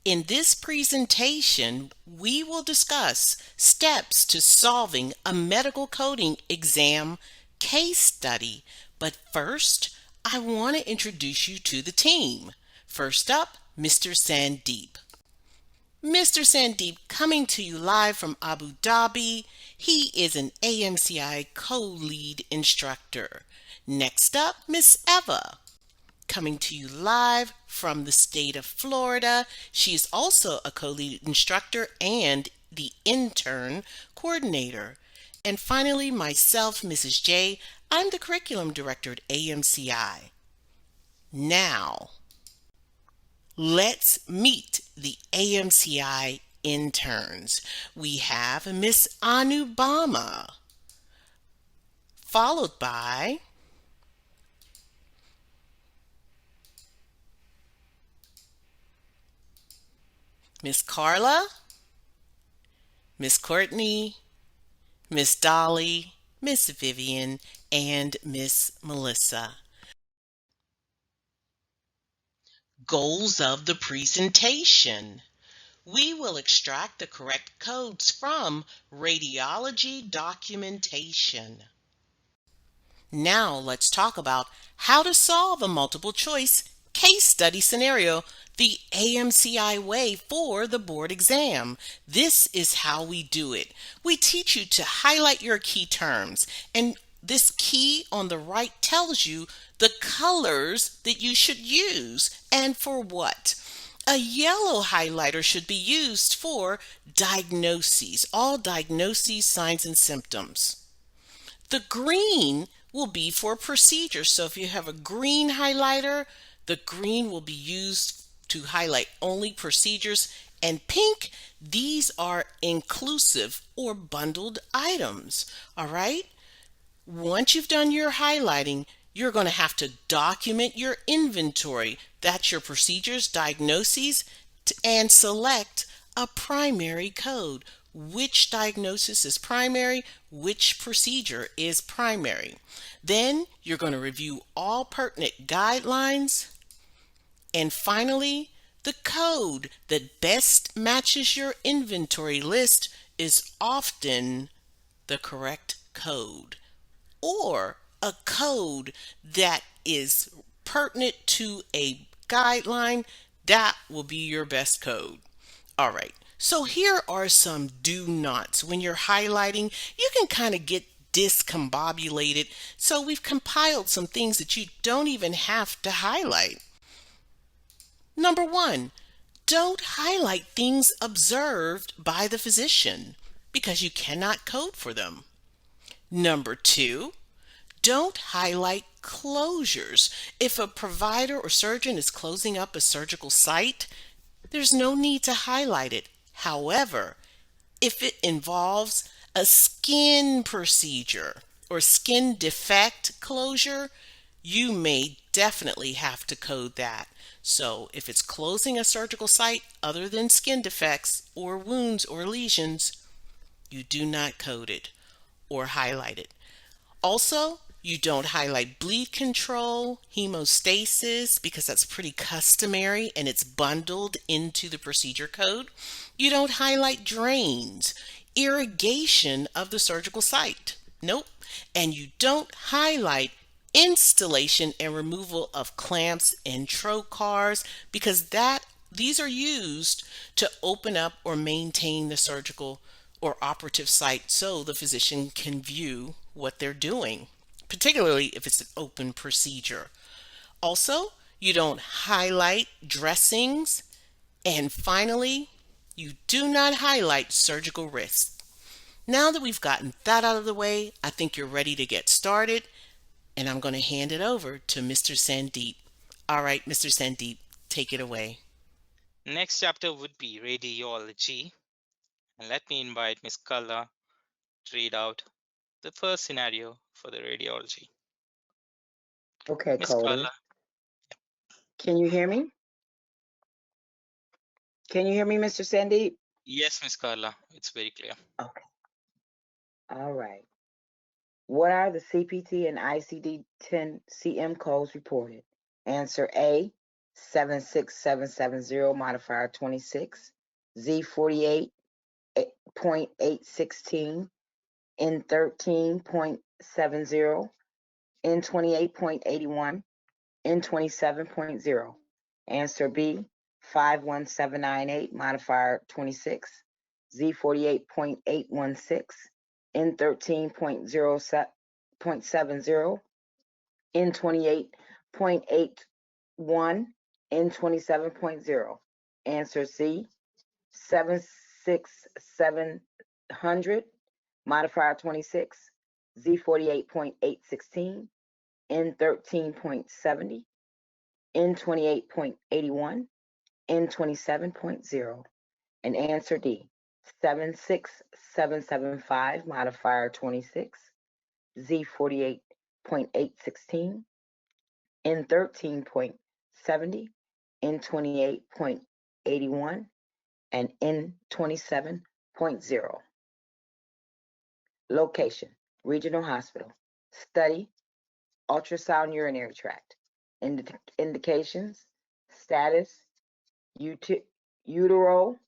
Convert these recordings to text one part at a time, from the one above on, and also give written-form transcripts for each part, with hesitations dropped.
In this presentation, we will discuss steps to solving a medical coding exam case study. But first, I want to introduce you to the team. First up, Mr. Sandeep. Mr. Sandeep coming to you live from Abu Dhabi. He is an AMCI co-lead instructor. Next up, Miss Eva coming to you live from the state of Florida. She is also a co-lead instructor and the intern coordinator. And finally, myself, Mrs. J. I'm the curriculum director at AMCI. Now, let's meet the AMCI interns. We have Miss Anubama, followed by Miss Carla, Miss Courtney, Miss Dolly, Miss Vivian, and Miss Melissa. Goals of the presentation. We will extract the correct codes from radiology documentation. Now let's talk about how to solve a multiple choice case study scenario the AMCI way for the board exam. This is how we do it. We teach you to highlight your key terms, and this key on the right tells you the colors that you should use and for what. A yellow highlighter should be used for diagnoses, all diagnoses, signs, and symptoms. The green will be for procedures. So if you have a green highlighter, the green will be used to highlight only procedures. And pink, these are inclusive or bundled items. All right? Once you've done your highlighting, you're going to have to document your inventory. That's your procedures, diagnoses, and select a primary code. Which diagnosis is primary, which procedure is primary. Then you're going to review all pertinent guidelines. And finally, the code that best matches your inventory list is often the correct code, or a code that is pertinent to a guideline. That will be your best code. All right. So here are some do nots. When you're highlighting, you can kind of get discombobulated. So we've compiled some things that you don't even have to highlight. Number one, don't highlight things observed by the physician because you cannot code for them. Number two, don't highlight closures. If a provider or surgeon is closing up a surgical site, there's no need to highlight it. However, if it involves a skin procedure or skin defect closure, you may definitely have to code that. So if it's closing a surgical site other than skin defects or wounds or lesions, you do not code it or highlight it. Also, you don't highlight bleed control, hemostasis, because that's pretty customary and it's bundled into the procedure code. You don't highlight drains, irrigation of the surgical site. Nope. And you don't highlight installation and removal of clamps and trocars because these are used to open up or maintain the surgical or operative site so the physician can view what they're doing, particularly if it's an open procedure. Also, you don't highlight dressings. And finally, you do not highlight surgical risks. Now that we've gotten that out of the way, I think you're ready to get started, and I'm going to hand it over to Mr. Sandeep. All right, Mr. Sandeep, take it away. Next chapter would be radiology. And let me invite Ms. Kalla to read out the first scenario for the radiology. Okay, Ms. Cody. Kalla. Can you hear me? Can you hear me, Mr. Sandeep? Yes, Ms. Kalla. It's very clear. Okay. All right. What are the CPT and ICD-10 CM codes reported? Answer A, 76770, modifier 26, Z48.816, N13.70, N28.81, N27.0. Answer B, 51798, modifier 26, Z48.816, N13.0.70, N28.81, N27.0. Answer C, 76700, modifier 26, Z48.816, N13.70, N28.81, N27.0. And answer D, 76775, modifier 26, Z48.816, N13.70, N28.81, and N27.0. Location, regional hospital. Study, ultrasound urinary tract. Indications, status, utero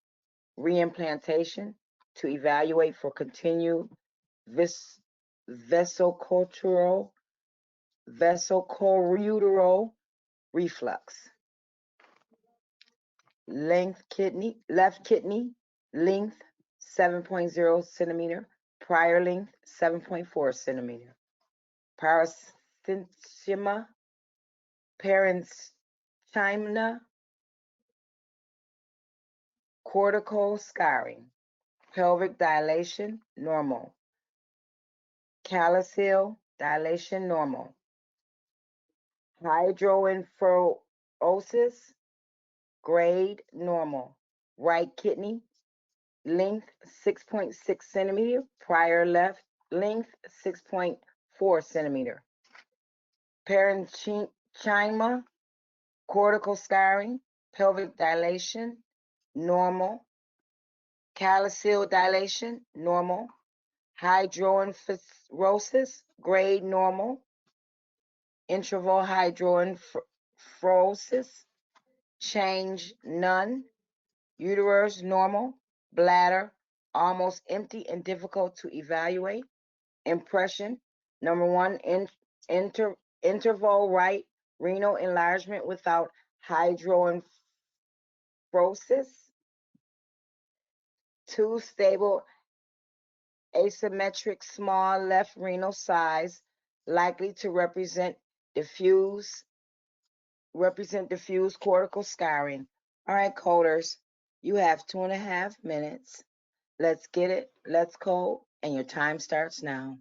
reimplantation to evaluate for continued vesicular reflux. Left kidney, length 7.0 centimeter, prior length 7.4 centimeter. Parenchyma, cortical scarring, pelvic dilation, normal. Calyceal dilation, normal. Hydronephrosis, grade, normal. Right kidney, length 6.6 centimeter, prior left length 6.4 centimeter. Parenchyma, cortical scarring, pelvic dilation, normal. Calyceal dilation, normal. Hydronephrosis, grade, normal. Interval hydronephrosis, change, none. Uterus, normal. Bladder, almost empty and difficult to evaluate. Impression, number 1, interval right renal enlargement without hydronephrosis. 2, stable asymmetric small left renal size, likely to represent diffuse cortical scarring. All right, coders, you have 2.5 minutes. Let's get it. Let's code, and your time starts now.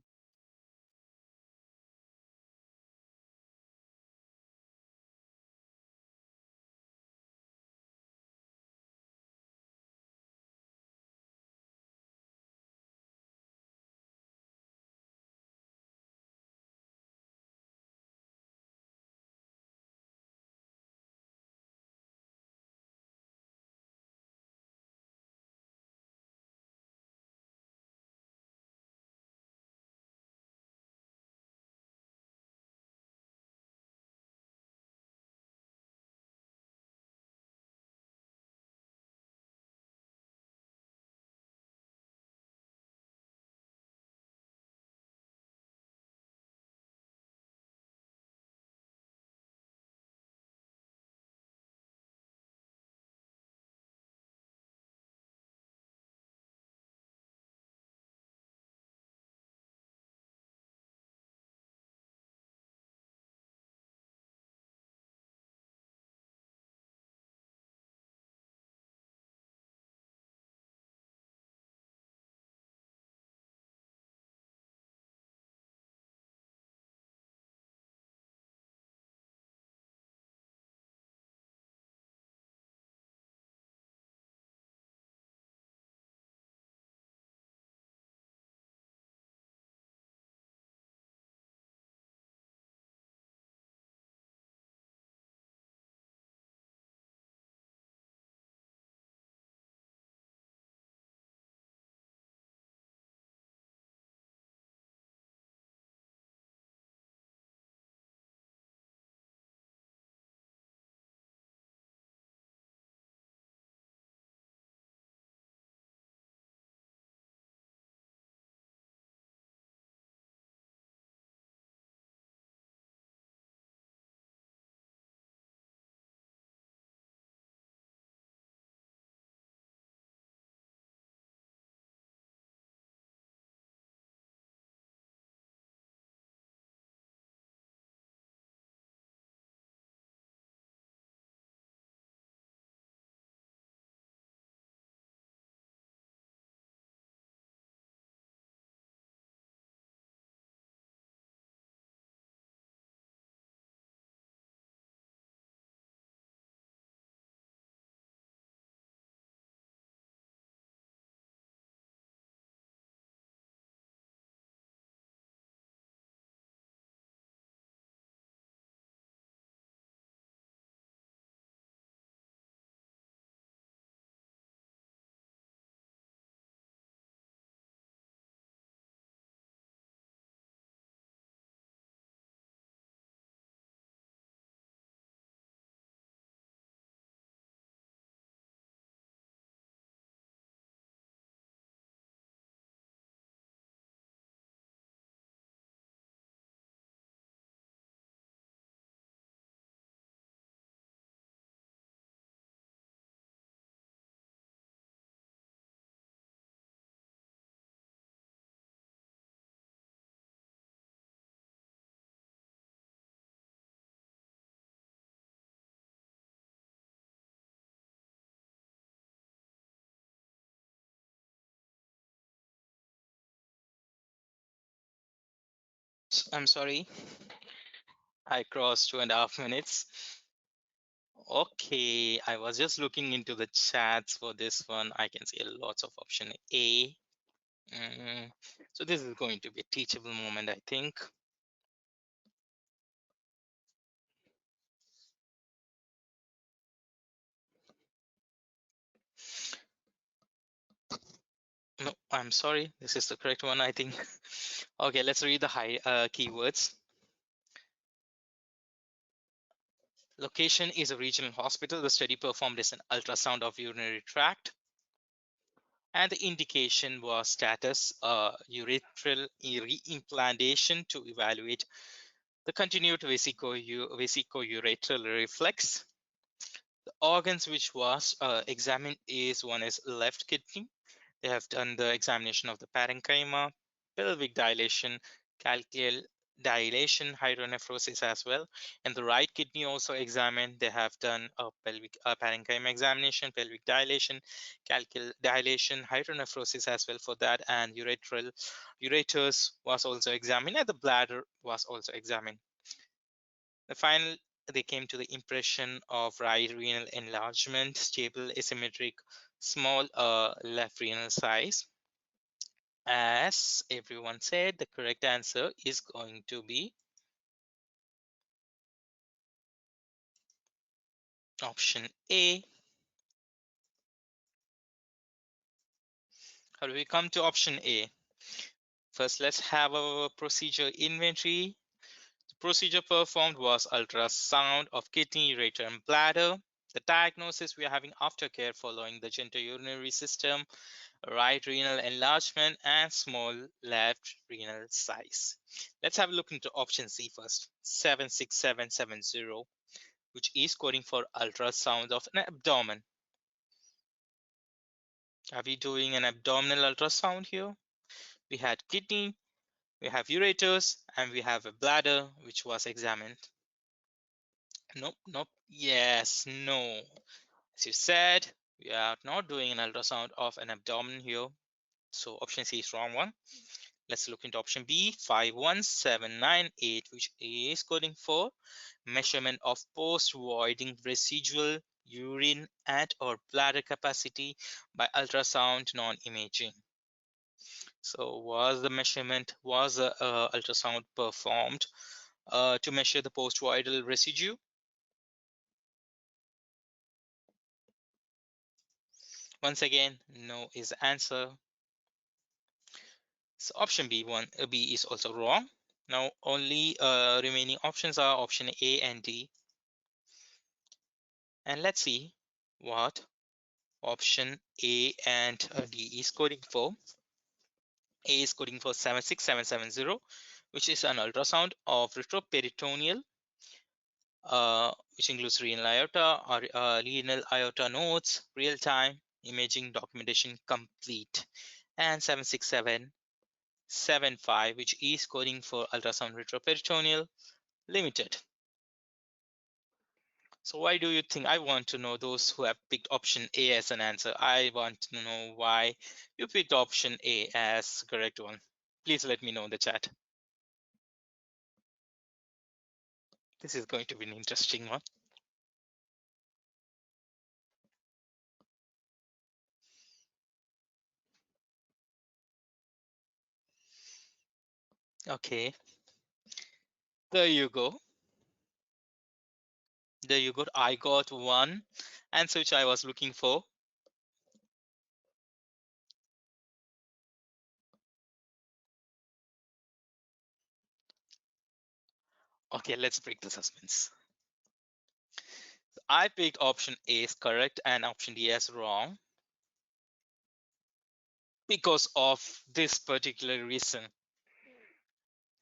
I'm sorry, I crossed 2.5 minutes. Okay, I was just looking into the chats for this one. I can see lots of option A. So this is going to be a teachable moment, I think. No, I'm sorry. This is the correct one, I think. Okay, let's read the keywords. Location is a regional hospital. The study performed is an ultrasound of urinary tract. And the indication was status urethral reimplantation to evaluate the continued vesico-urethral reflex. The organs which was examined is one is left kidney. They have done the examination of the parenchyma, pelvic dilation, calcaneal dilation, hydronephrosis as well. And the right kidney also examined. They have done a pelvic parenchyma examination, pelvic dilation, calcaneal dilation, hydronephrosis as well for that. And ureters was also examined, and the bladder was also examined. The final, they came to the impression of right renal enlargement, stable, asymmetric, small left renal size. As everyone said, the correct answer is going to be option A. How do we come to option A? First, let's have a procedure inventory. The procedure performed was ultrasound of kidney, ureter, and bladder. The diagnosis, we are having aftercare following the genitourinary system, right renal enlargement, and small left renal size. Let's have a look into option C first, 76770, which is coding for ultrasound of an abdomen. Are we doing an abdominal ultrasound here? We had kidney, we have ureters, and we have a bladder which was examined. Nope, nope, yes, no. As you said, we are not doing an ultrasound of an abdomen here. So option C is wrong one. Let's look into option B, 51798, which is coding for measurement of post-voiding residual urine and or bladder capacity by ultrasound non-imaging. So was the ultrasound performed to measure the post-voidal residue? Once again, no is the answer. So option B is also wrong. Now only remaining options are option A and D. And let's see what option A and D is coding for. A is coding for 76770, which is an ultrasound of retroperitoneal, which includes renal aorta or renal aorta nodes, real-time imaging documentation complete. And 76775, which is coding for ultrasound retroperitoneal limited. So why do you think? I want to know those who have picked option A as an answer. I want to know why you picked option A as the correct one. Please let me know in the chat. This is going to be an interesting one. Okay, there you go. There you go. I got one answer which I was looking for. Okay, let's break the suspense. I picked option A is correct and option D is wrong because of this particular reason.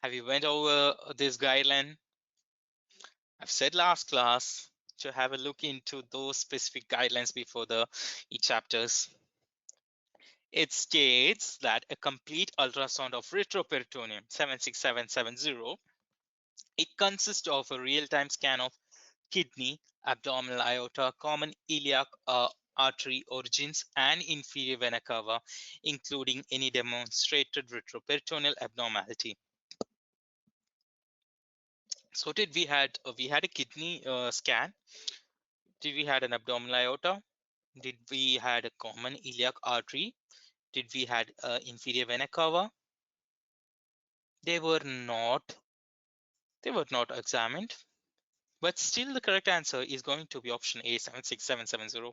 Have you went over this guideline? I've said last class to have a look into those specific guidelines before the chapters. It states that a complete ultrasound of retroperitoneum 76770, it consists of a real-time scan of kidney, abdominal aorta, common iliac artery origins, and inferior vena cava, including any demonstrated retroperitoneal abnormality. So did we had a kidney scan? Did we had an abdominal aorta? Did we had a common iliac artery? Did we had inferior vena cava? They were not. They were not examined. But still, the correct answer is going to be option A, 76770.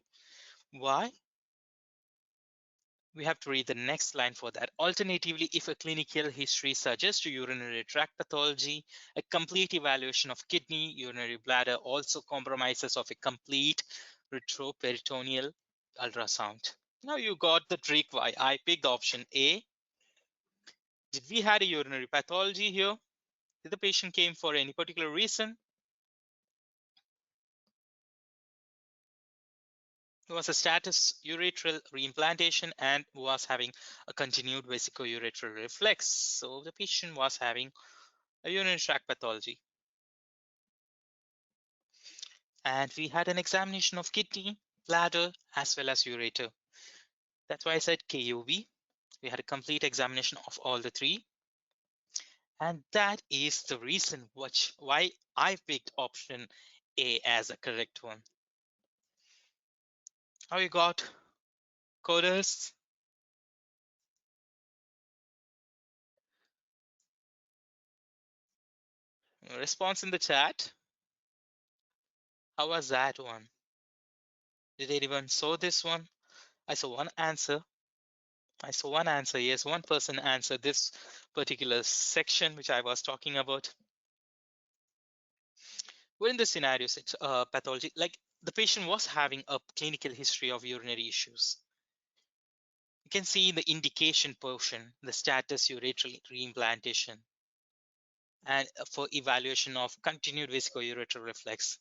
Why? We have to read the next line for that. Alternatively, if a clinical history suggests urinary tract pathology, a complete evaluation of kidney, urinary bladder also compromises of a complete retroperitoneal ultrasound. Now you got the trick why I picked option A. Did we had a urinary pathology here? Did the patient came for any particular reason? It was a status urethral reimplantation and was having a continued vesico-urethral reflex. So the patient was having a urinary tract pathology. And we had an examination of kidney, bladder, as well as ureter. That's why I said KUB. We had a complete examination of all the three. And that is the reason why I picked option A as a correct one. How you got, coders? Response in the chat. How was that one? Did anyone saw this one? I saw one answer. Yes, one person answered this particular section which I was talking about. Well, in the scenario, it's pathology. Like the patient was having a clinical history of urinary issues. You can see in the indication portion, the status urethral reimplantation, and for evaluation of continued vesico-urethral reflex.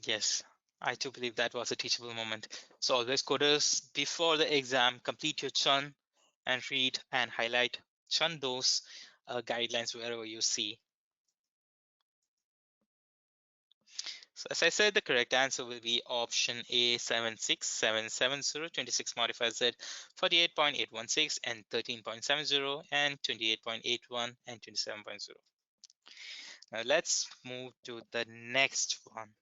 Yes, I too believe that was a teachable moment. So always coders, before the exam, complete your chun and read and highlight chun those guidelines wherever you see. So as I said, the correct answer will be option A, 76770, 26 modified Z, 48.816 and 13.70 and 28.81 and 27.0. Now let's move to the next one.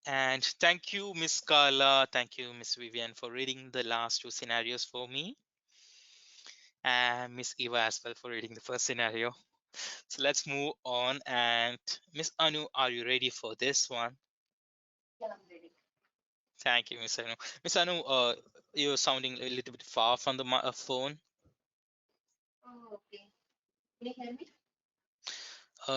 And thank you, Miss Carla. Thank you, Miss Vivian, for reading the last two scenarios for me. And Miss Eva as well for reading the first scenario. So let's move on. And Miss Anu, are you ready for this one? Yeah, I'm ready. Thank you, Miss Anu. Miss Anu, you're sounding a little bit far from the phone. Oh, okay. Can you hear me?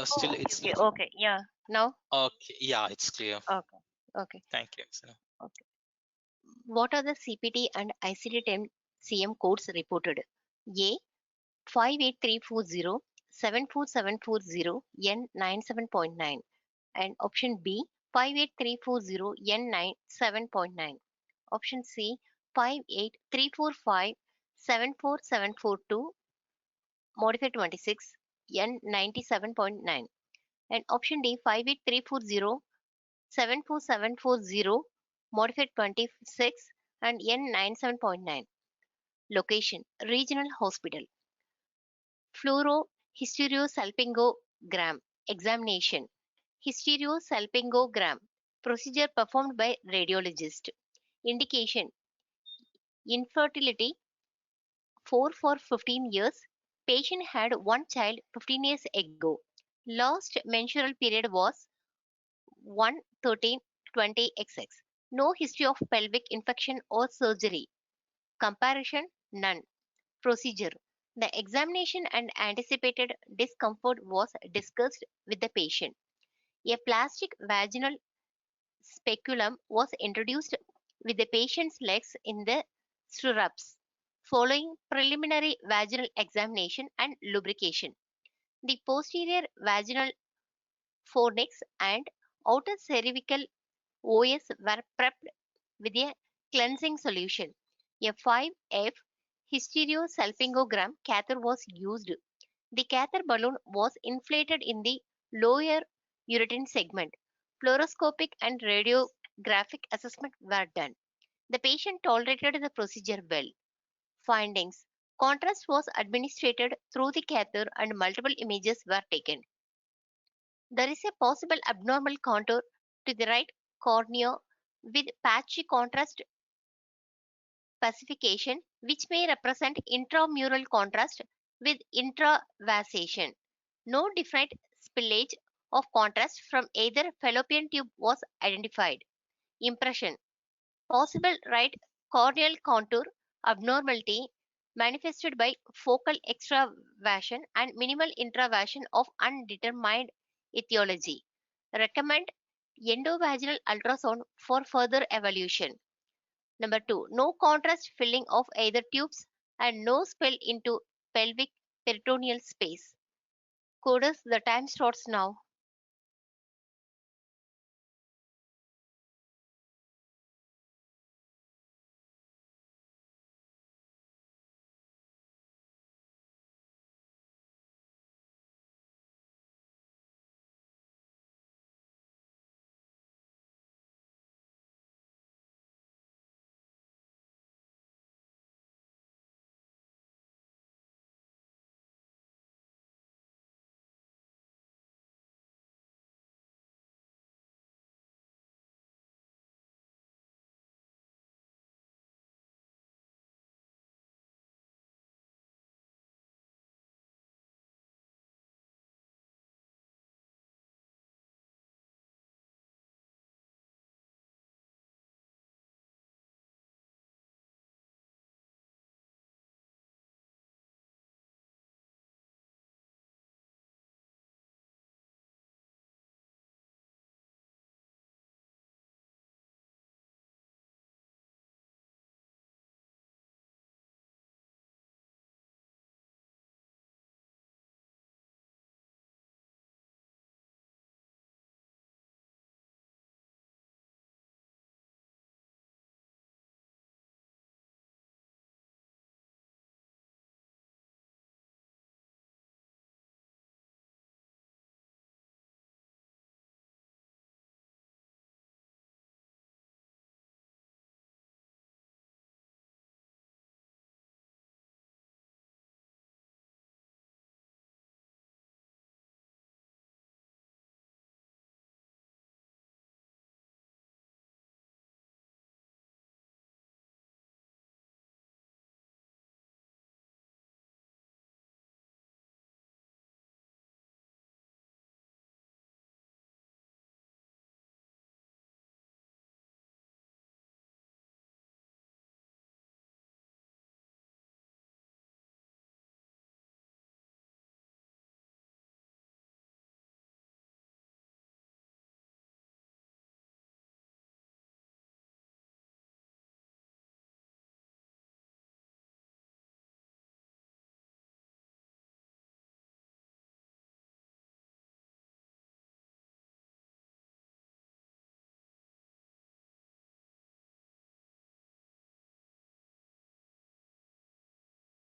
Still, Okay, it's okay, okay. Yeah. Now? okay. Yeah, it's clear. Okay. Okay. Thank you, Miss Anu. Okay. What are the CPT and ICD-10 CM codes reported? A 58340 74740 N97.9 and option B 58340 N97.9. Option C 58345 74742 modified 26 N97.9 and option D 58340 74740 modified 26 and N97.9. Location Regional Hospital. Fluorohysterosalpingogram examination. Hysterosalpingogram procedure performed by radiologist. Indication infertility 4 for 15 years. Patient had one child 15 years ago. Last menstrual period was 1/13/20XX. No history of pelvic infection or surgery. Comparison none. Procedure. The examination and anticipated discomfort was discussed with the patient. A plastic vaginal speculum was introduced with the patient's legs in the stirrups, following preliminary vaginal examination and lubrication. The posterior vaginal fornix and outer cervical OS were prepped with a cleansing solution. A 5F hysterosalpingogram catheter was used. The catheter balloon was inflated in the lower uterine segment. Fluoroscopic and radiographic assessment were done. The patient tolerated the procedure well. Findings: contrast was administered through the catheter and multiple images were taken. There is a possible abnormal contour to the right cornea with patchy contrast pacification, which may represent intramural contrast with intravasation. No different spillage of contrast from either fallopian tube was identified. Impression: possible right corneal contour abnormality manifested by focal extravasation and minimal intravasation of undetermined etiology. Recommend endovaginal ultrasound for further evaluation. Number 2, no contrast filling of either tubes and no spill into pelvic peritoneal space. Coders, the time starts now.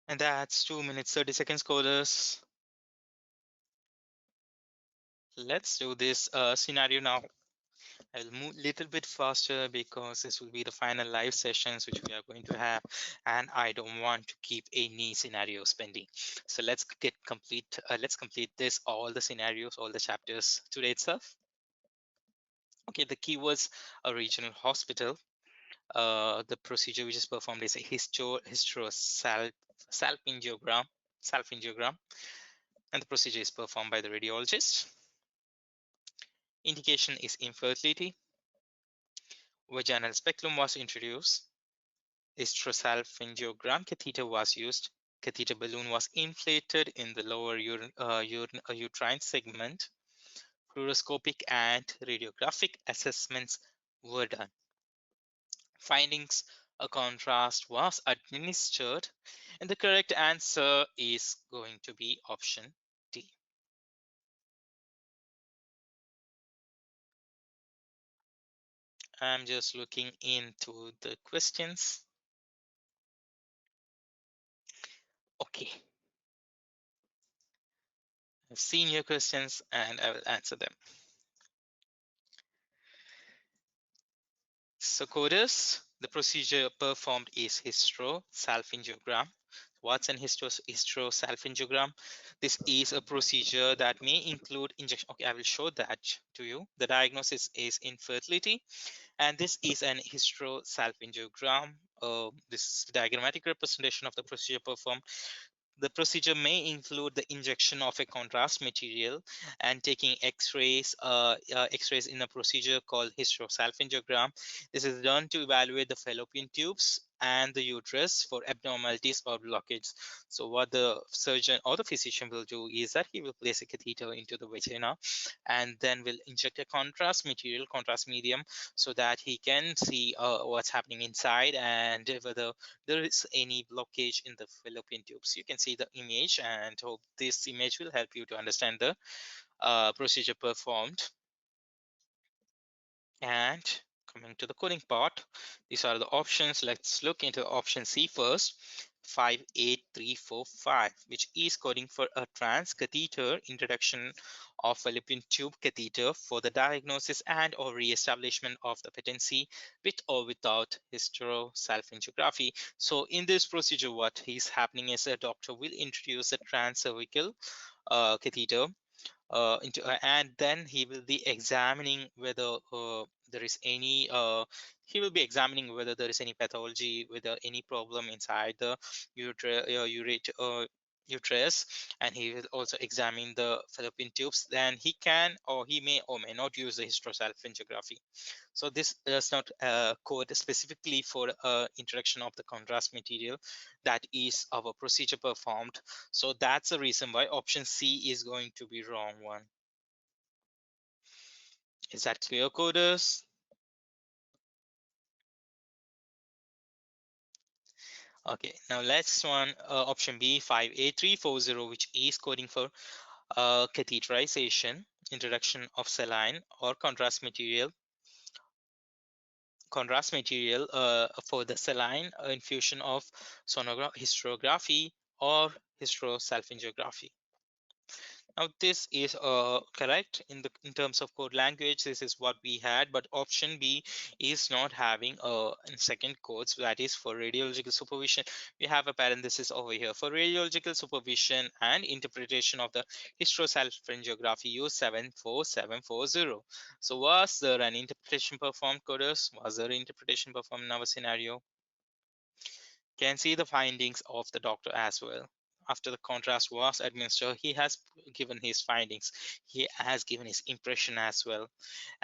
And that's 2 minutes 30 seconds, coders. Let's do this scenario now. I'll move a little bit faster because this will be the final live sessions which we are going to have, and I don't want to keep any scenarios pending. So let's get complete. Let's complete this all the scenarios, all the chapters today itself. Okay, the keywords: a regional hospital. The procedure which is performed is a salpingiogram, salpingiogram, and the procedure is performed by the radiologist. Indication is infertility. Vaginal speculum was introduced. Hysterosalpingiogram catheter was used. Catheter balloon was inflated in the lower uterine segment. Fluoroscopic and radiographic assessments were done. Findings: a contrast was administered, and the correct answer is going to be option D. I'm just looking into the questions. Okay, I've seen your questions and I will answer them. So coders, The procedure performed is hysterosalpingogram. What's an hysterosalpingogram? This is a procedure that may include injection. Okay, I will show that to you. The diagnosis is infertility, and this is an hysterosalpingogram. This is the diagrammatic representation of the procedure performed. The procedure may include the injection of a contrast material and taking X-rays, X-rays in a procedure called hysterosalpingogram. This is done to evaluate the fallopian tubes and the uterus for abnormalities or blockage. So what the surgeon or the physician will do is that he will place a catheter into the vagina and then will inject a contrast material, contrast medium, so that he can see what's happening inside and whether there is any blockage in the fallopian tubes. You can see the image, and hope this image will help you to understand the procedure performed. And coming to the coding part, these are the options. Let's look into option C first. 58345, which is coding for a transcatheter introduction of fallopian tube catheter for the diagnosis and or re-establishment of the patency with or without hysterosalpingography. So in this procedure, what is happening is a doctor will introduce a transcervical catheter and then he will be examining whether there is any he will be examining whether there is any pathology, whether any problem inside the uterus, and he will also examine the fallopian tubes. Then he can or he may or may not use the hysterosalpingography. So this does not code specifically for introduction of the contrast material. That is our procedure performed. So that's the reason why option C is going to be wrong one. Is that clear, coders? Okay, now let's one option B, 58340, which is coding for catheterization, introduction of saline or contrast material for the saline infusion of hysterography or hysterosalpingography. Now this is correct in terms of code language. This is what we had, but option B is not having a second codes, that is for radiological supervision. We have a parenthesis over here for radiological supervision and interpretation of the hysterosalpingography. Use 74740. So was there an interpretation performed, coders? Was there interpretation performed in our scenario? Can see the findings of the doctor as well. After the contrast was administered, he has given his findings. He has given his impression as well.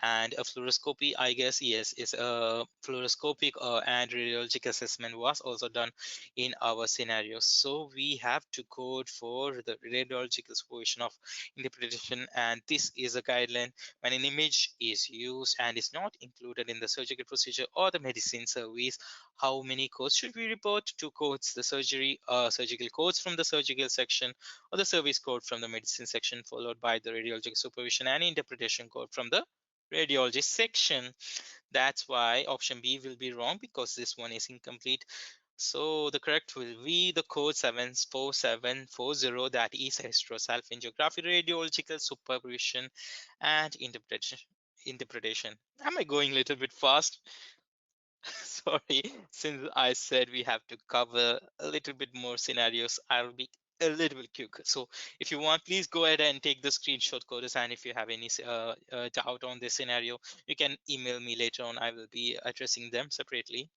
And a fluoroscopy, I guess, yes, is a fluoroscopic and radiologic assessment was also done in our scenario. So we have to code for the radiological supervision of interpretation, and this is a guideline when an image is used and is not included in the surgical procedure or the medicine service. How many codes should we report? Two codes: the surgical codes from the surgical section or the service code from the medicine section, followed by the radiological supervision and interpretation code from the radiology section. That's why option B will be wrong, because this one is incomplete. So the correct will be the code 74740, that is hysterosalpingography, radiological supervision and interpretation. Am I going a little bit fast? Sorry, since I said we have to cover a little bit more scenarios, I'll be a little bit quick. So if you want, please go ahead and take the screenshot, coders, and if you have any doubt on this scenario, you can email me later on. I will be addressing them separately.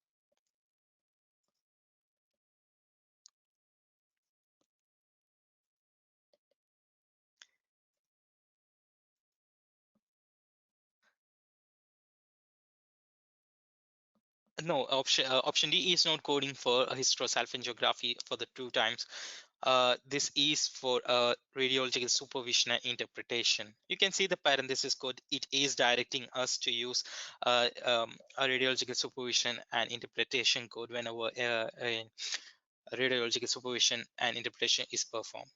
No, option D is not coding for a hysterosalpingography for the two times. This is for radiological supervision and interpretation. You can see the parenthesis code. It is directing us to use a radiological supervision and interpretation code whenever a radiological supervision and interpretation is performed.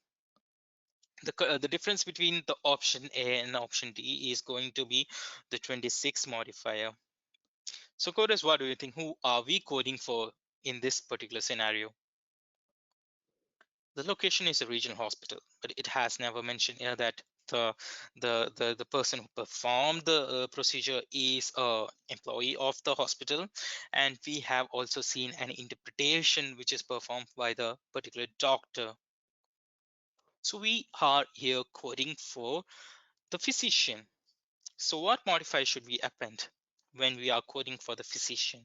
The difference between the option A and option D is going to be the 26 modifier. So coders, what do you think? Who are we coding for in this particular scenario? The location is a regional hospital, but it has never mentioned here that the person who performed the procedure is a employee of the hospital, and we have also seen an interpretation which is performed by the particular doctor. So we are here coding for the physician. So what modifier should we append when we are coding for the physician?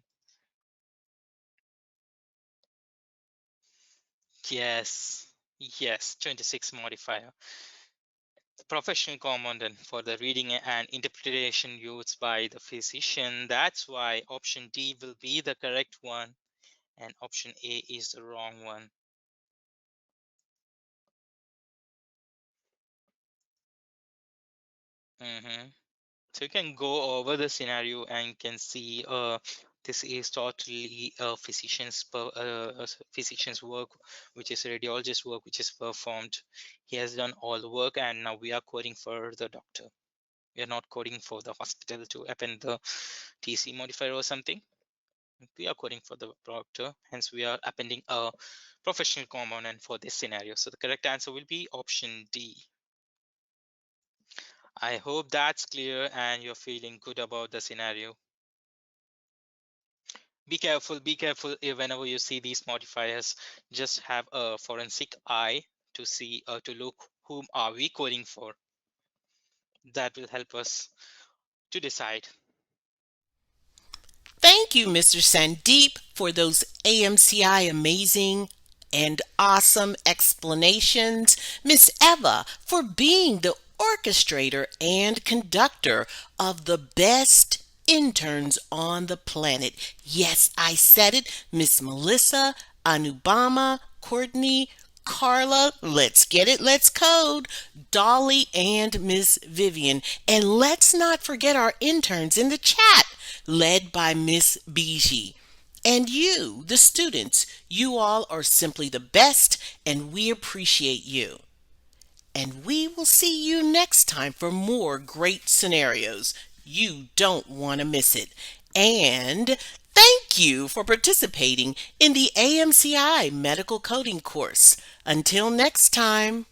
Yes, yes, 26 modifier. The professional common for the reading and interpretation used by the physician. That's why option D will be the correct one and option A is the wrong one. So you can go over the scenario and can see this is totally a physician's work, which is a radiologist's work, which is performed. He has done all the work, and now we are coding for the doctor. We are not coding for the hospital to append the TC modifier or something. We are coding for the doctor, hence we are appending a professional component for this scenario. So the correct answer will be option D. I hope that's clear and you're feeling good about the scenario. Be careful whenever you see these modifiers. Just have a forensic eye to see to look whom are we coding for. That will help us to decide. Thank you, Mr. Sandeep, for those AMCI amazing and awesome explanations. Miss Eva, for being the orchestrator and conductor of the best interns on the planet. Yes, I said it. Miss Melissa, Anubama, Courtney, Carla, let's get it, let's code, Dolly, and Miss Vivian. And let's not forget our interns in the chat, led by Miss Biji. And you, the students, you all are simply the best, and we appreciate you. And we will see you next time for more great scenarios. You don't want to miss it. And thank you for participating in the AMCI Medical Coding course. Until next time.